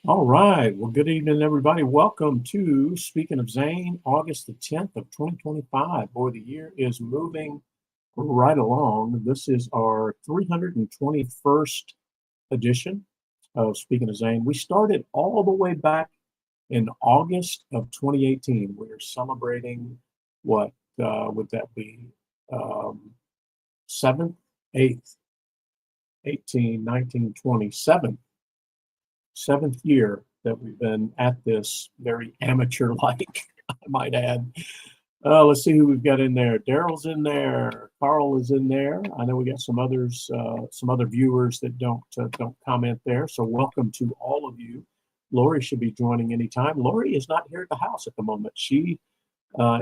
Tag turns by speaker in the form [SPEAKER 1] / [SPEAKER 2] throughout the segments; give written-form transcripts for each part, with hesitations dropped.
[SPEAKER 1] All right. Well, good evening, everybody. Welcome to Speaking of Zane, August the 10th of 2025. Boy, the year is moving right along. This is our 321st edition of Speaking of Zane. We started all the way back in August of 2018. We're celebrating what would that be? 7th, 8th, 18, 19, 20, 7th year that we've been at this, very amateur-like, I might add. Let's see who we've got in there. Daryl's in there. Carl is in there. I know we got some others, some other viewers that don't comment there. So welcome to all of you. Lori should be joining anytime. Lori is not here at the house at the moment. She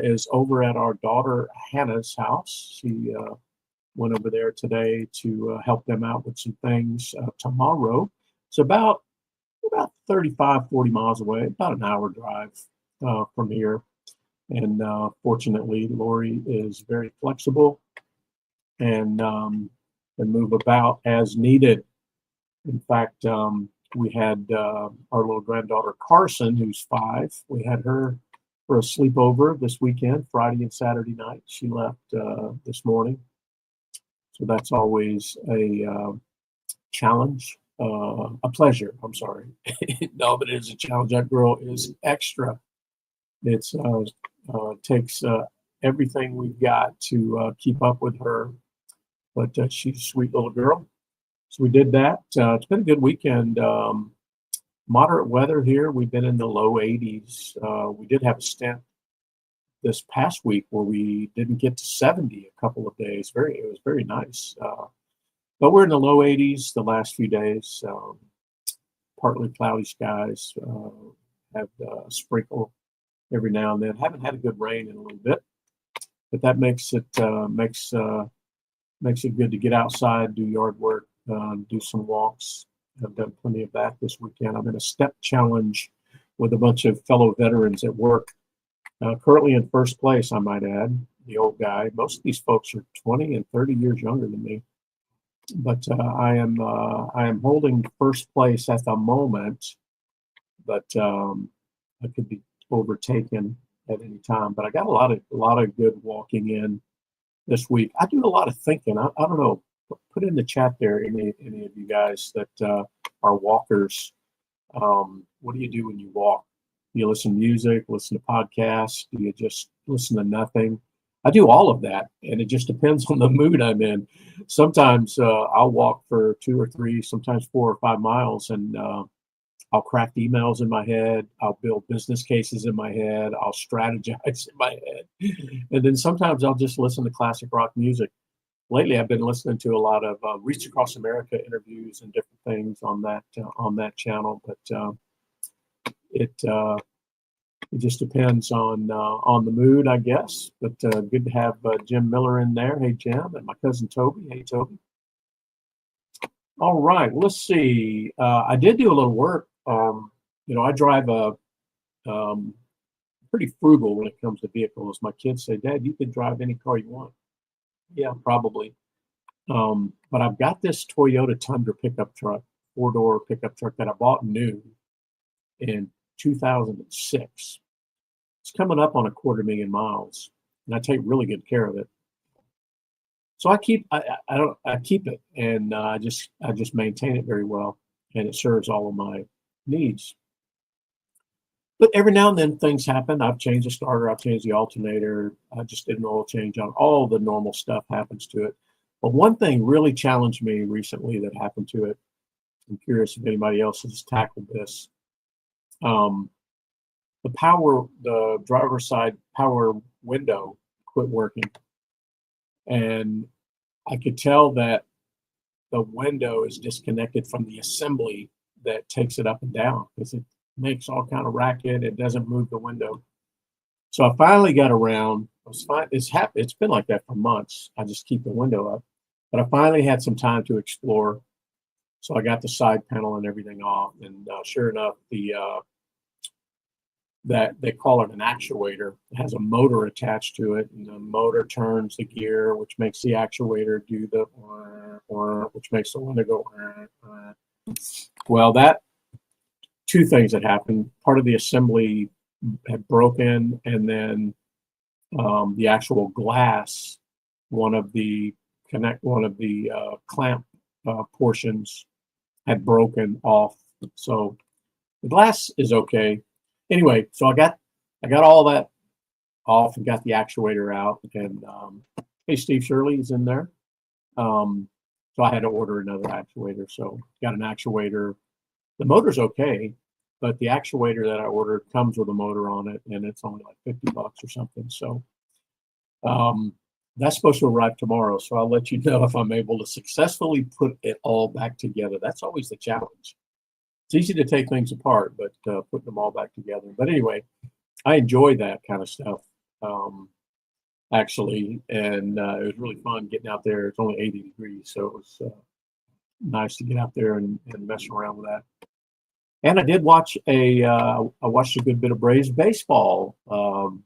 [SPEAKER 1] is over at our daughter Hannah's house. She went over there today to help them out with some things. Tomorrow, it's about 35, 40 miles away, about an hour drive from here. And fortunately, Lori is very flexible and can move about as needed. In fact, we had our little granddaughter, Carson, who's 5. We had her for a sleepover this weekend, Friday and Saturday night. She left this morning. So that's always a challenge. A pleasure, I'm sorry. No, but it is a challenge. That girl is extra. It's takes everything we've got to keep up with her, but she's a sweet little girl. So we did that. It's been a good weekend. Moderate weather here. We've been in the low 80s. We did have a stint this past week where we didn't get to 70 a couple of days. It was very nice. But we're in the low 80s the last few days. Partly cloudy skies, have sprinkle every now and then. Haven't had a good rain in a little bit, but that makes it makes it good to get outside, do yard work, do some walks. I've done plenty of that this weekend. I'm in a step challenge with a bunch of fellow veterans at work. Currently in first place, I might add, the old guy. Most of these folks are 20 and 30 years younger than me. But I am holding first place at the moment, but I could be overtaken at any time. But I got a lot of good walking in this week. I do a lot of thinking. I don't know. Put in the chat there, any of you guys that are walkers. What do you do when you walk? Do you listen to music, listen to podcasts? Do you just listen to nothing? I do all of that, and it just depends on the mood I'm in. Sometimes I'll walk for 2 or 3, sometimes 4 or 5 miles, and I'll craft emails in my head. I'll build business cases in my head. I'll strategize in my head. And then sometimes I'll just listen to classic rock music. Lately, I've been listening to a lot of Reach Across America interviews and different things on that channel. But it just depends on the mood, I guess. But good to have Jim Miller in there. Hey, Jim, and my cousin Toby. Hey, Toby. All right, let's see. I did do a little work. I drive a pretty frugal when it comes to vehicles. My kids say, Dad, you can drive any car you want. Yeah, probably. But I've got this Toyota Tundra pickup truck, 4-door pickup truck that I bought new in 2006. It's coming up on 250,000 miles, and I take really good care of it. So I keep it, and I just maintain it very well, and it serves all of my needs. But every now and then things happen. I've changed the starter, I've changed the alternator, I just did an oil change on. All the normal stuff happens to it. But one thing really challenged me recently that happened to it. I'm curious if anybody else has tackled this. The driver's side power window quit working. And I could tell that the window is disconnected from the assembly that takes it up and down, because it makes all kind of racket. It doesn't move the window. So I finally got around. It's been like that for months. I just keep the window up. But I finally had some time to explore. So I got the side panel and everything off. And sure enough, that they call it an actuator. It has a motor attached to it, and the motor turns the gear, which makes the actuator do the which makes the window go. Well, that two things that happened. Part of the assembly had broken, and then the actual glass, one of the clamp portions had broken off. So the glass is okay. Anyway, so I got all that off and got the actuator out. And hey, Steve Shirley is in there. So I had to order another actuator. So got an actuator. The motor's okay, but the actuator that I ordered comes with a motor on it, and it's only like $50 or something. So that's supposed to arrive tomorrow. So I'll let you know if I'm able to successfully put it all back together. That's always the challenge. It's easy to take things apart, but putting them all back together. But anyway, I enjoy that kind of stuff, actually. And it was really fun getting out there. It's only 80 degrees, so it was nice to get out there and mess around with that. And I did watch I watched a good bit of Braves baseball over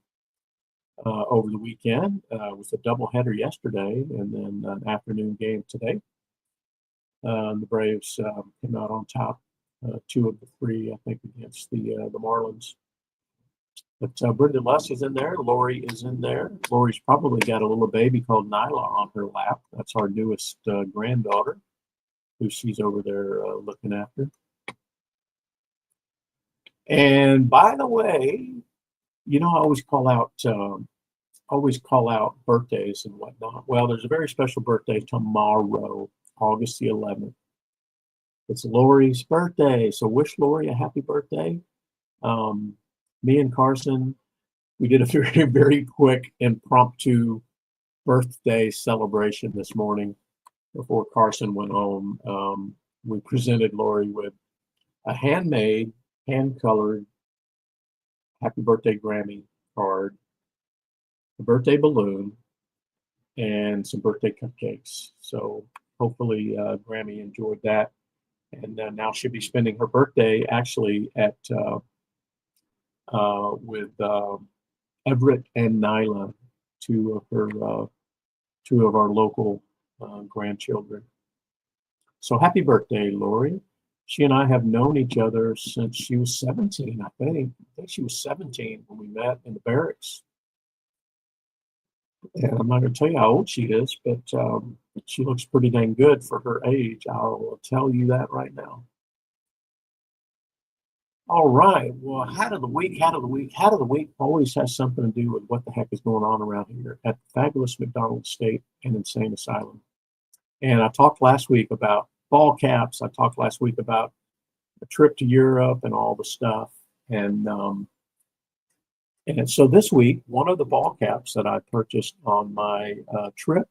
[SPEAKER 1] the weekend. It was a doubleheader yesterday, and then an afternoon game today. The Braves came out on top. 2 of the 3, I think, against the Marlins. But Brenda Luss is in there. Lori is in there. Lori's probably got a little baby called Nyla on her lap. That's our newest granddaughter, who she's over there looking after. And by the way, I always call out birthdays and whatnot. Well, there's a very special birthday tomorrow, August the 11th. It's Lori's birthday, so wish Lori a happy birthday. Me and Carson, we did a very, very quick impromptu birthday celebration this morning before Carson went home. We presented Lori with a handmade, hand-colored happy birthday Grammy card a birthday balloon, and some birthday cupcakes. So hopefully Grammy enjoyed that. And now she'll be spending her birthday actually at with Everett and Nyla, two of our local grandchildren. So happy birthday, Lori. She and I have known each other since she was 17, I think. I think she was 17 when we met in the barracks. And I'm not going to tell you how old she is, but she looks pretty dang good for her age. I'll tell you that right now. All right. Well, hat of the week, hat of the week, hat of the week always has something to do with what the heck is going on around here at the fabulous McDonald State and Insane Asylum. And I talked last week about ball caps. I talked last week about a trip to Europe and all the stuff. And so this week, one of the ball caps that I purchased on my trip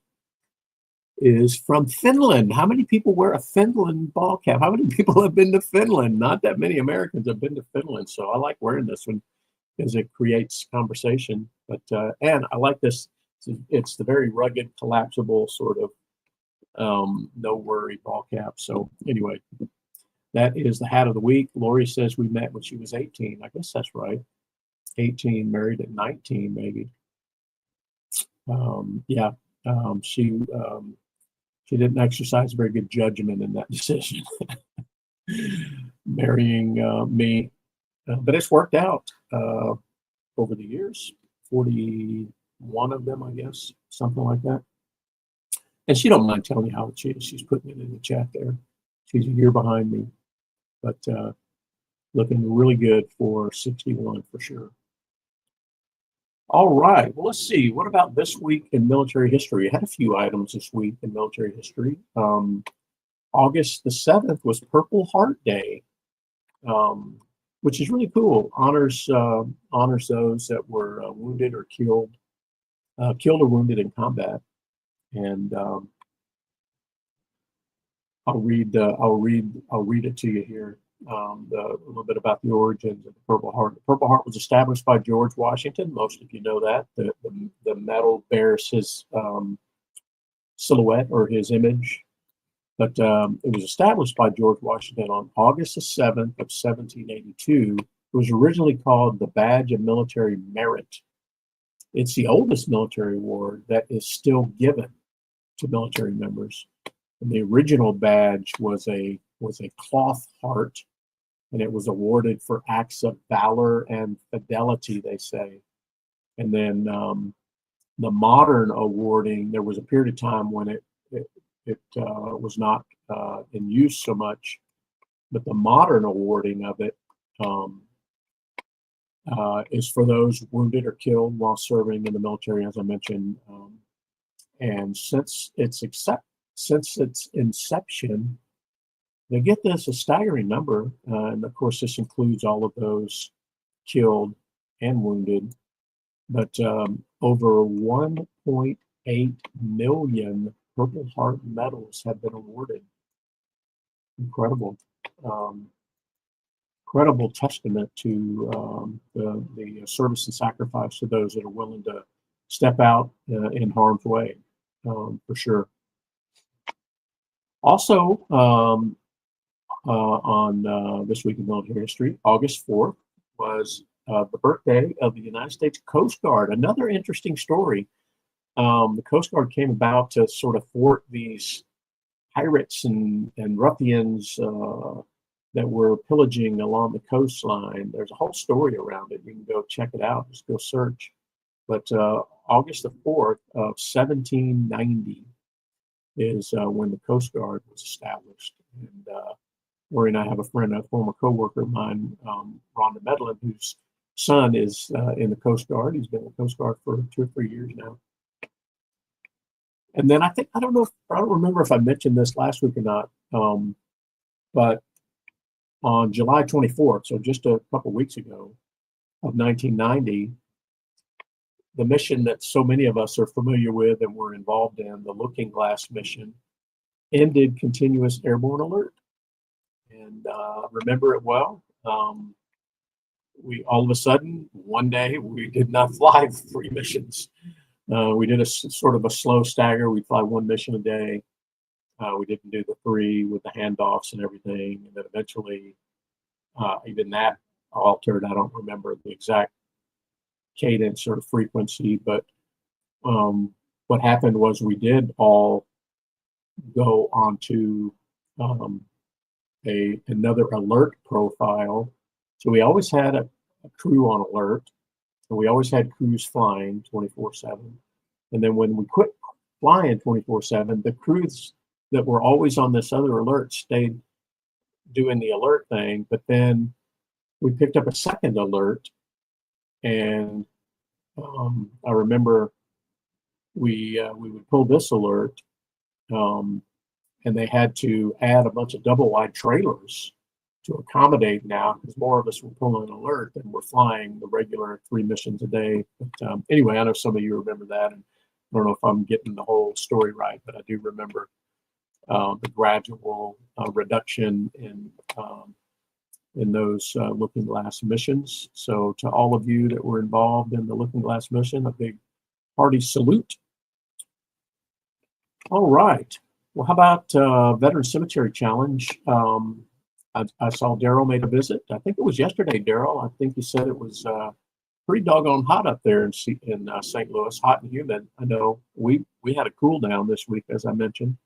[SPEAKER 1] is from Finland. How many people wear a Finland ball cap? How many people have been to Finland? Not that many Americans have been to Finland. So I like wearing this one because it creates conversation. But and I like this. It's the very rugged, collapsible sort of no worry ball cap. So anyway, that is the hat of the week. Lori says we met when she was 18. I guess that's right. 18, married at 19, maybe. Yeah, she didn't exercise very good judgment in that decision, marrying me. But it's worked out over the years, 41 of them, I guess, something like that. And she don't mind telling you how old she is. She's putting it in the chat there. She's a year behind me, but looking really good for 61 for sure. All right, well, let's see. What about this week in military history? I had a few items this week in military history. August the 7th was Purple Heart Day, which is really cool. Honors those that were wounded or killed or wounded in combat. And I'll read it to you here. A little bit about the origins of the Purple Heart. The Purple Heart was established by George Washington. Most of you know that. The medal bears his silhouette or his image. But it was established by George Washington on August the 7th of 1782. It was originally called the Badge of Military Merit. It's the oldest military award that is still given to military members. And the original badge was a cloth heart, and it was awarded for acts of valor and fidelity, they say. And then the modern awarding, there was a period of time when it was not in use so much, but the modern awarding of it is for those wounded or killed while serving in the military, as I mentioned. And since its inception, they get this a staggering number, and of course this includes all of those killed and wounded, but over 1.8 million Purple Heart medals have been awarded. Incredible. Incredible testament to the service and sacrifice of those that are willing to step out in harm's way, for sure. Also, on this week in military history, August 4th was the birthday of the United States Coast Guard. Another interesting story. The Coast Guard came about to sort of thwart these pirates and ruffians that were pillaging along the coastline. There's a whole story around it. You can go check it out. Just go search. But August the 4th of 1790 is when the Coast Guard was established. And Lori and I have a friend, a former coworker of mine, Rhonda Medlin, whose son is in the Coast Guard. He's been in the Coast Guard for 2 or 3 years now. And then I don't remember if I mentioned this last week or not, but on July 24th, so just a couple weeks ago, of 1990, the mission that so many of us are familiar with and were involved in, the Looking Glass mission, ended continuous airborne alert. And remember it well. We all of a sudden, one day, we did not fly 3 missions. We did a sort of a slow stagger. We'd fly one mission a day. We didn't do the 3 with the handoffs and everything. And then eventually, even that altered. I don't remember the exact cadence or frequency, but what happened was we did all go onto um, another alert profile. So we always had a crew on alert, and we always had crews flying 24/7. And then when we quit flying 24/7, the crews that were always on this other alert stayed doing the alert thing. But then we picked up a second alert, and I remember we would pull this alert, um, and they had to add a bunch of double wide trailers to accommodate now, because more of us were pulling alert than we're flying the regular 3 missions a day. But anyway, I know some of you remember that, and I don't know if I'm getting the whole story right, but I do remember the gradual reduction in those Looking Glass missions. So to all of you that were involved in the Looking Glass mission, a big hearty salute. All right. Well, how about Veteran Cemetery Challenge? I saw Daryl made a visit. I think it was yesterday, Daryl. I think you said it was pretty doggone hot up there in St. Louis, hot and humid. I know we had a cool down this week, as I mentioned.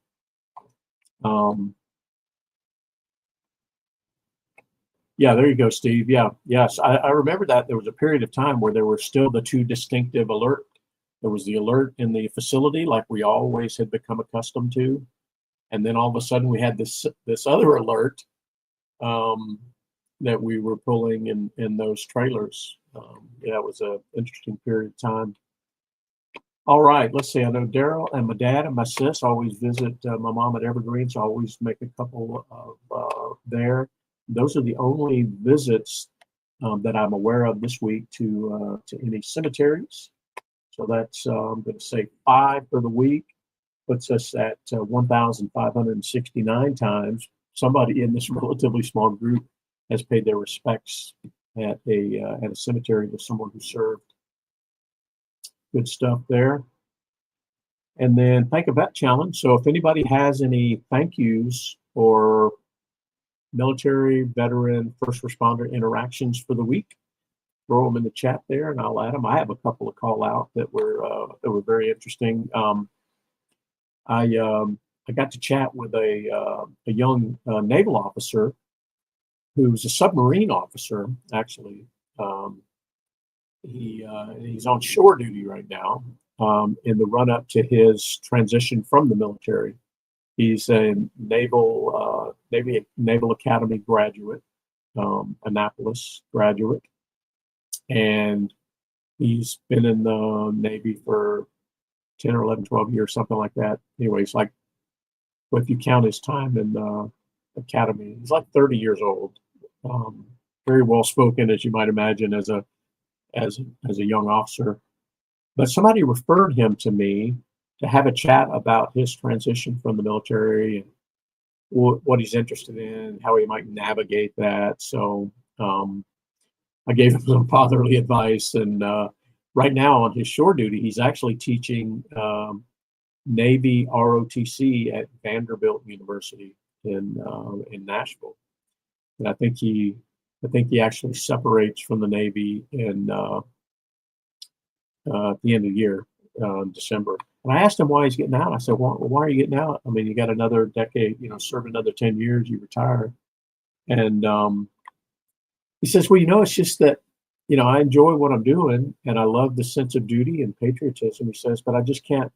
[SPEAKER 1] Yeah, there you go, Steve. Yeah, yes, I remember that there was a period of time where there were still the 2 distinctive alert. There was the alert in the facility, like we always had become accustomed to, and then all of a sudden we had this other alert that we were pulling in those trailers. Yeah, it was an interesting period of time. All right, let's see. I know Daryl and my dad and my sis always visit my mom at Evergreen, so I always make a couple of there. Those are the only visits that I'm aware of this week to any cemeteries. So that's I'm going to say 5 for the week, puts us at 1,569 times. Somebody in this relatively small group has paid their respects at a cemetery to someone who served. Good stuff there. And then Thank a Vet Challenge. So if anybody has any thank yous or military, veteran, first responder interactions for the week, throw them in the chat there and I'll add them. I have a couple of call out that were very interesting. I got to chat with a young naval officer who's a submarine officer, actually. He's on shore duty right now in the run up to his transition from the military. He's a Naval Academy graduate, Annapolis graduate, and he's been in the Navy for 10 or 11, 12 years, something like that. Anyways, like, well, if you count his time in the academy, he's like 30 years old. Very well spoken, as you might imagine, as a young officer. But somebody referred him to me to have a chat about his transition from the military and what he's interested in, how he might navigate that. So I gave him some fatherly advice, and right now on his shore duty, he's actually teaching Navy ROTC at Vanderbilt University in Nashville. And I think he actually separates from the Navy in at the end of the year, December. And I asked him why he's getting out. I said, well, why are you getting out? I mean, you got another decade, serve another 10 years, you retire. And he says, well, it's just that, I enjoy what I'm doing and I love the sense of duty and patriotism. He says, but I just can't,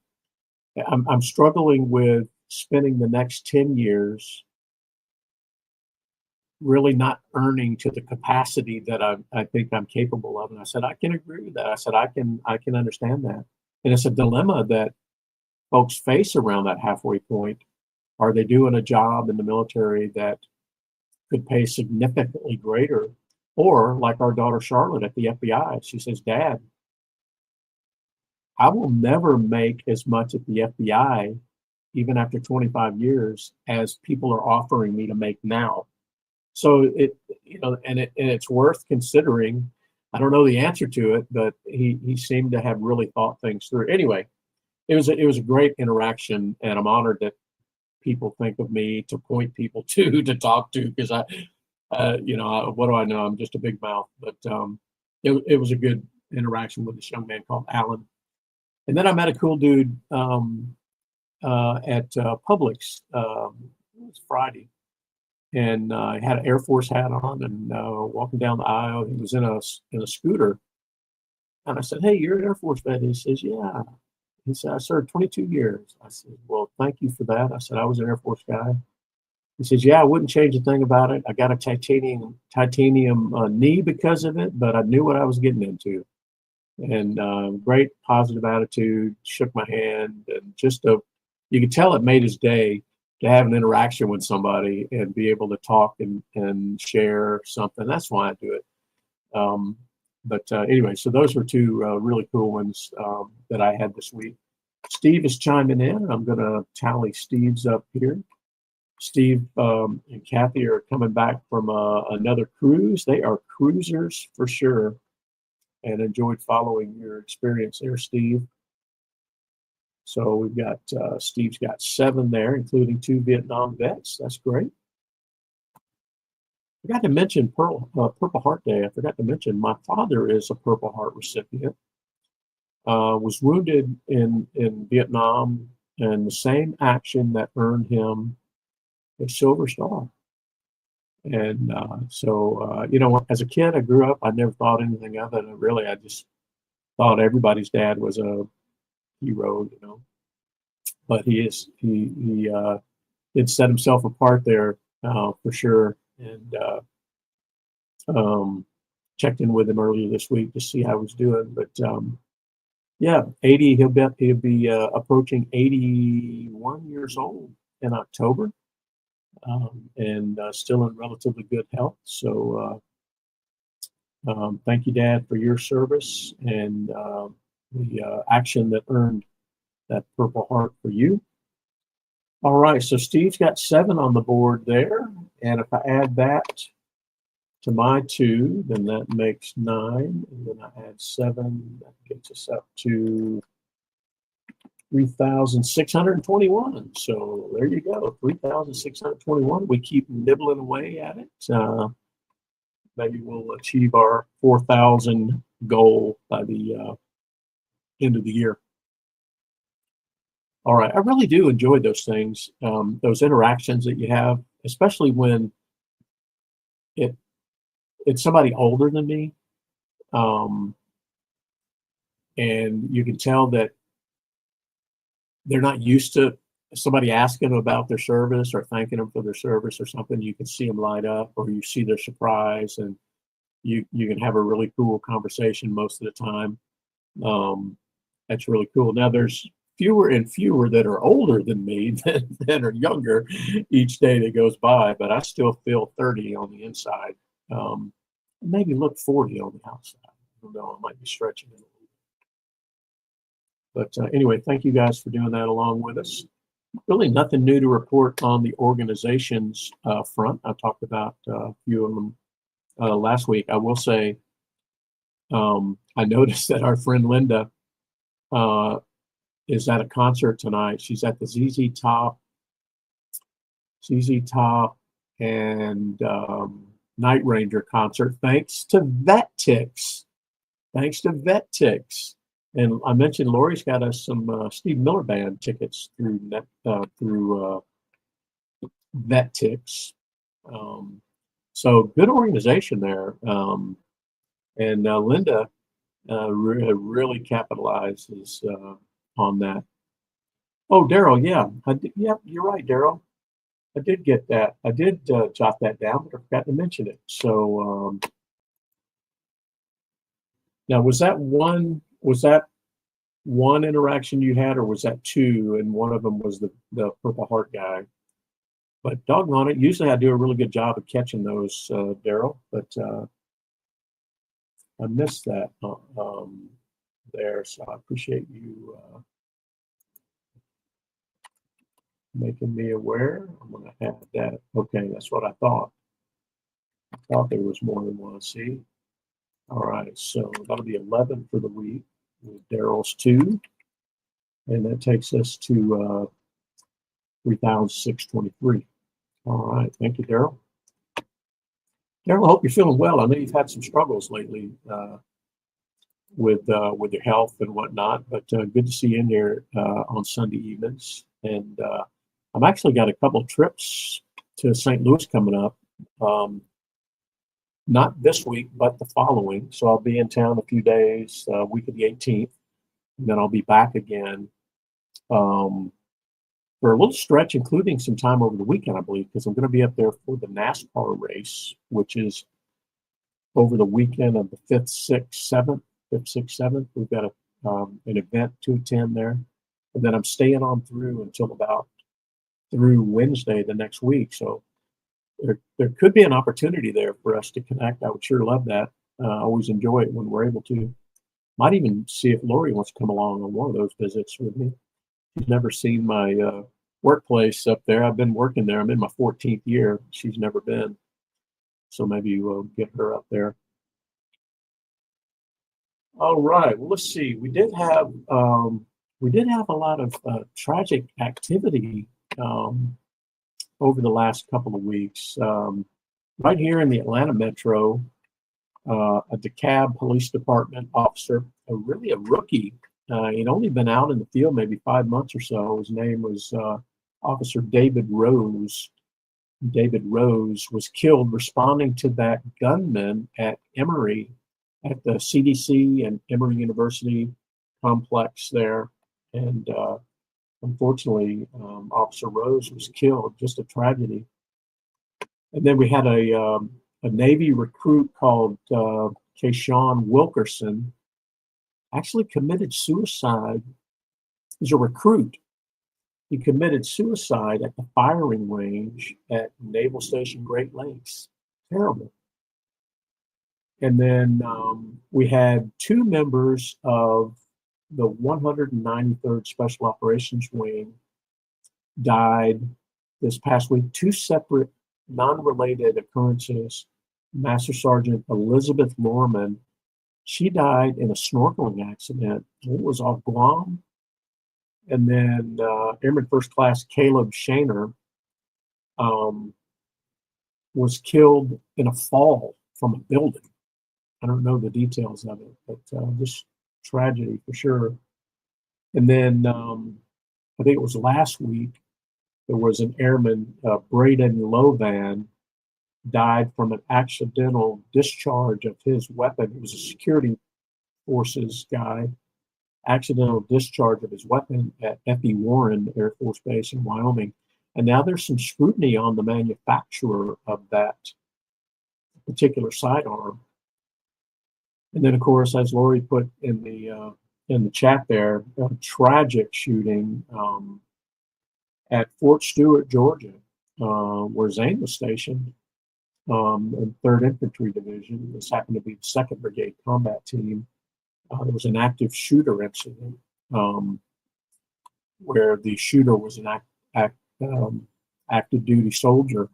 [SPEAKER 1] I'm struggling with spending the next 10 years really not earning to the capacity that I think I'm capable of. And I said, I can agree with that. I said, I can understand that. And it's a dilemma that folks face around that halfway point. Are they doing a job in the military that could pay significantly greater? Or like our daughter Charlotte at the FBI, she says, Dad, I will never make as much at the FBI, even after 25 years, as people are offering me to make now. So it's worth considering. I don't know the answer to it, but he seemed to have really thought things through. Anyway, it was a great interaction, and I'm honored that people think of me to point people to talk to, because what do I know? I'm just a big mouth, but it was a good interaction with this young man called Alan. And then I met a cool dude at Publix. It was Friday, and he had an Air Force hat on, and walking down the aisle, he was in a scooter, and I said, "Hey, you're an Air Force vet?" He says, "Yeah." He said, "I served 22 years." I said, "Well, thank you for that." I said, "I was an Air Force guy." He says, "Yeah, I wouldn't change a thing about it. I got a titanium knee because of it, but I knew what I was getting into." And great positive attitude, shook my hand, and you could tell it made his day to have an interaction with somebody and be able to talk and share something. That's why I do it. But anyway, so those were two really cool ones that I had this week. Steve is chiming in. I'm going to tally Steve's up here. Steve and Kathy are coming back from another cruise. They are cruisers for sure, and enjoyed following your experience there, Steve. So we've got Steve's got 7 there, including 2 Vietnam vets. That's great. I forgot to mention Purple Heart Day. I forgot to mention my father is a Purple Heart recipient. Was wounded in Vietnam, and the same action that earned him a Silver Star. And as a kid, I grew up, I never thought anything of it. Really, I just thought everybody's dad was a hero, But he did set himself apart there for sure. And checked in with him earlier this week to see how he's doing. But yeah, 80. He'll be approaching 81 years old in October, and still in relatively good health. So thank you, Dad, for your service and the action that earned that Purple Heart for you. All right, so Steve's got 7 on the board there, and if I add that to my 2, then that makes 9, and then I add 7, that gets us up to 3,621. So there you go, 3,621. We keep nibbling away at it. Maybe we'll achieve our 4,000 goal by the end of the year. All right, I really do enjoy those things, those interactions that you have, especially when it's somebody older than me, and you can tell that they're not used to somebody asking them about their service or thanking them for their service or something. You can see them light up, or you see their surprise, and you can have a really cool conversation most of the time. That's really cool. Now there's fewer and fewer that are older than me than are younger each day that goes by, but I still feel 30 on the inside. Maybe look 40 on the outside. I don't know, I might be stretching it a little bit. But anyway, thank you guys for doing that along with us. Really nothing new to report on the organizations front. I talked about a few of them last week. I will say I noticed that our friend Linda is at a concert tonight. She's at the ZZ Top and Night Ranger concert, thanks to VetTix. And I mentioned Lori's got us some Steve Miller Band tickets through VetTix. So good organization there. And Linda really capitalizes on that. Oh, Daryl, yeah. Yep, you're right, Daryl. I did get that. I did jot that down, but I forgot to mention it. So now, was that one interaction you had, or was that 2? And one of them was the Purple Heart guy. But doggone it, usually I do a really good job of catching those, Daryl. But I missed that there, so I appreciate you making me aware. I'm going to add that. Okay, that's what I thought. I thought there was more than one. See, All right, so that'll be 11 for the week. Daryl's 2, and that takes us to 3,623. All right, thank you, Daryl. Daryl, I hope you're feeling well. I know you've had some struggles lately with your health and whatnot, but good to see you in here on Sunday evenings. And I've actually got a couple of trips to St. Louis coming up. Not this week, but the following. So I'll be in town a few days, week of the 18th, and then I'll be back again for a little stretch, including some time over the weekend, I believe, because I'm going to be up there for the NASCAR race, which is over the weekend of the 5th, 6th, 7th. 5th, 6th, 7th. We've got an event to attend there. And then I'm staying on through until about through Wednesday the next week. So there could be an opportunity there for us to connect. I would sure love that. I always enjoy it when we're able to. Might even see if Lori wants to come along on one of those visits with me. She's never seen my workplace up there. I've been working there. I'm in my 14th year. She's never been. So maybe we'll get her up there. All right. Well, let's see. We did have a lot of tragic activity over the last couple of weeks. Right here in the Atlanta metro, a DeKalb Police Department officer, really a rookie. He'd only been out in the field maybe 5 months or so. His name was Officer David Rose. David Rose was killed responding to that gunman at Emory, at the CDC and Emory University complex there. And unfortunately, Officer Rose was killed, just a tragedy. And then we had a Navy recruit called Kayshawn Wilkerson, actually committed suicide. He's a recruit. He committed suicide at the firing range at Naval Station Great Lakes. Terrible. And then we had 2 members of the 193rd Special Operations Wing died this past week. 2 separate, non-related occurrences. Master Sergeant Elizabeth Lorman, she died in a snorkeling accident. It was off Guam. And then Airman First Class Caleb Shaner was killed in a fall from a building. I don't know the details of it, but just tragedy for sure. And then I think it was last week, there was an airman, Braden Lovan, died from an accidental discharge of his weapon. He was a security forces guy. Accidental discharge of his weapon at F.E. Warren Air Force Base in Wyoming. And now there's some scrutiny on the manufacturer of that particular sidearm. And then, of course, as Lori put in the chat there, a tragic shooting at Fort Stewart, Georgia, where Zane was stationed, in 3rd Infantry Division. This happened to be the 2nd Brigade Combat Team. There was an active shooter incident where the shooter was an active duty soldier,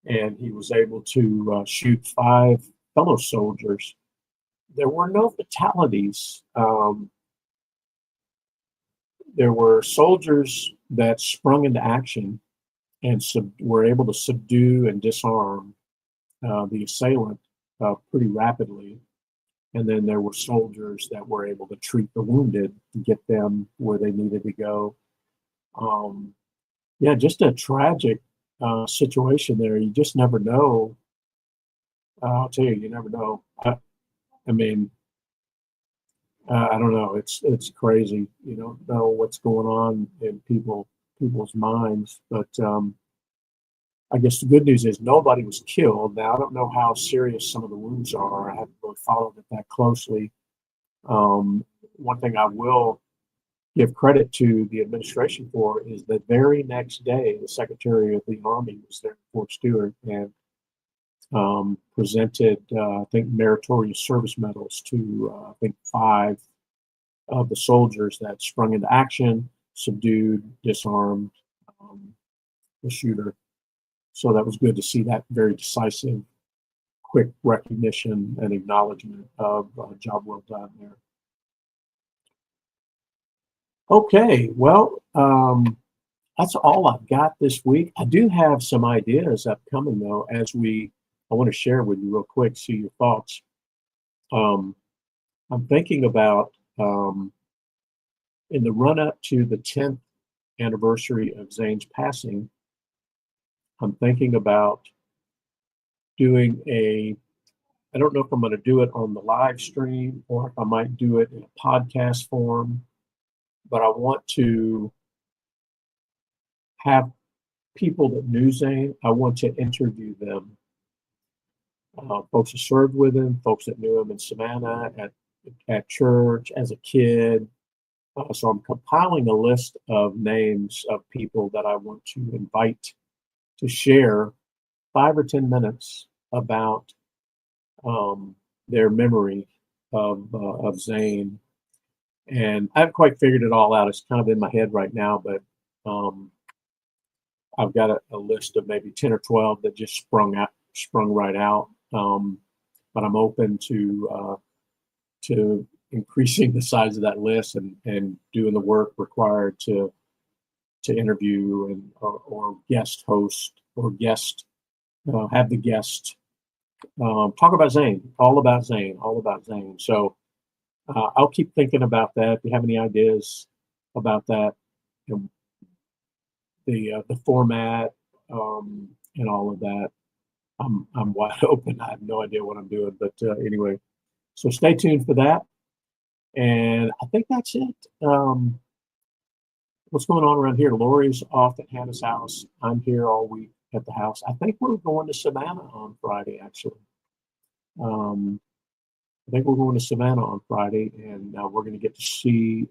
[SPEAKER 1] and he was able to shoot 5 fellow soldiers. There were no fatalities. There were soldiers that sprung into action and were able to subdue and disarm the assailant pretty rapidly. And then there were soldiers that were able to treat the wounded and get them where they needed to go. Yeah, just a tragic situation there. You just never know. I'll tell you, you never know. I mean, I don't know. It's crazy. You don't know what's going on in people's minds. But I guess the good news is nobody was killed. Now, I don't know how serious some of the wounds are. I haven't really followed it that closely. One thing I will give credit to the administration for is the very next day, the Secretary of the Army was there at Fort Stewart and presented, I think, meritorious service medals to, I think, 5 of the soldiers that sprung into action, subdued, disarmed the shooter. So that was good to see that very decisive, quick recognition and acknowledgement of job well done there. Okay, well, that's all I've got this week. I do have some ideas upcoming, though, I want to share with you real quick, see your thoughts. I'm thinking about, in the run-up to the 10th anniversary of Zane's passing, I'm thinking about doing I don't know if I'm going to do it on the live stream or if I might do it in a podcast form, but I want to have people that knew Zane. I want to interview them. Folks who served with him, folks that knew him in Savannah, at church, as a kid. So I'm compiling a list of names of people that I want to invite to share 5 or 10 minutes about their memory of Zane. And I haven't quite figured it all out. It's kind of in my head right now, but I've got a list of maybe 10 or 12 that just sprung right out. But I'm open to increasing the size of that list and doing the work required to interview and or guest host or guest have the guest talk about Zane, all about Zane. So I'll keep thinking about that. If you have any ideas about that, the format and all of that, I'm wide open. I have no idea what I'm doing, but anyway, so stay tuned for that. And I think that's it. What's going on around here? Lori's off at Hannah's house. I'm here all week at the house. I think we're going to Savannah on Friday, actually. I think we're going to Savannah on Friday, and we're going to get to see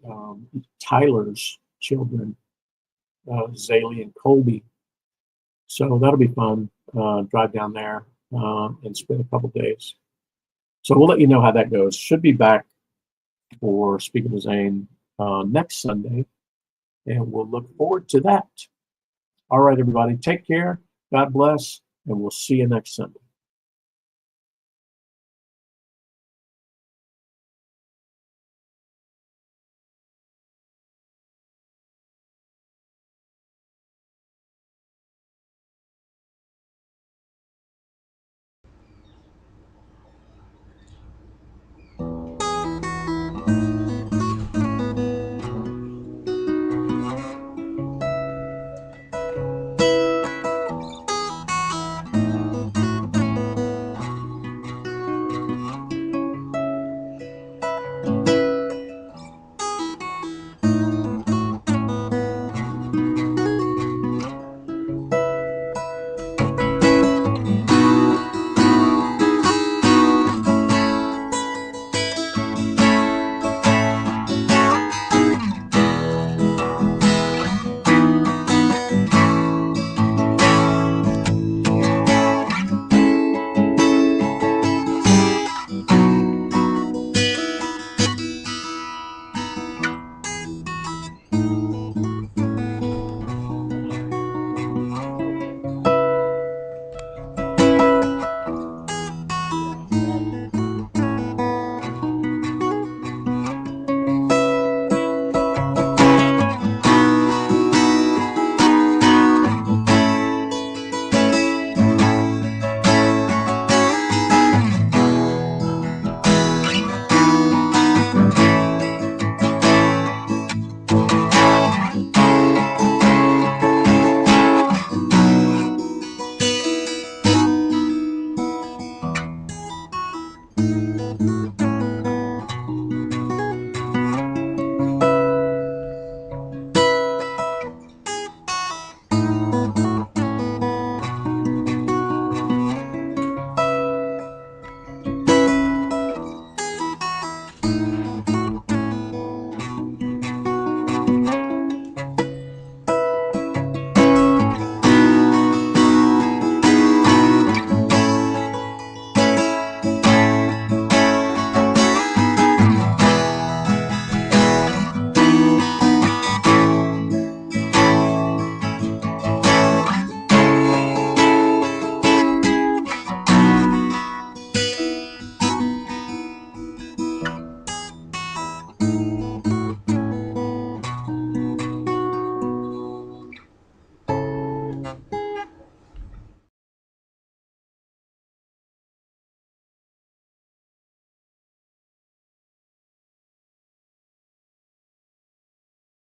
[SPEAKER 1] Tyler's children, Zaylee and Colby. So that'll be fun. Drive down there and spend a couple days. So we'll let you know how that goes. Should be back for Speaking of Zane next Sunday, and we'll look forward to that. All right, everybody, take care. God bless, and we'll see you next Sunday.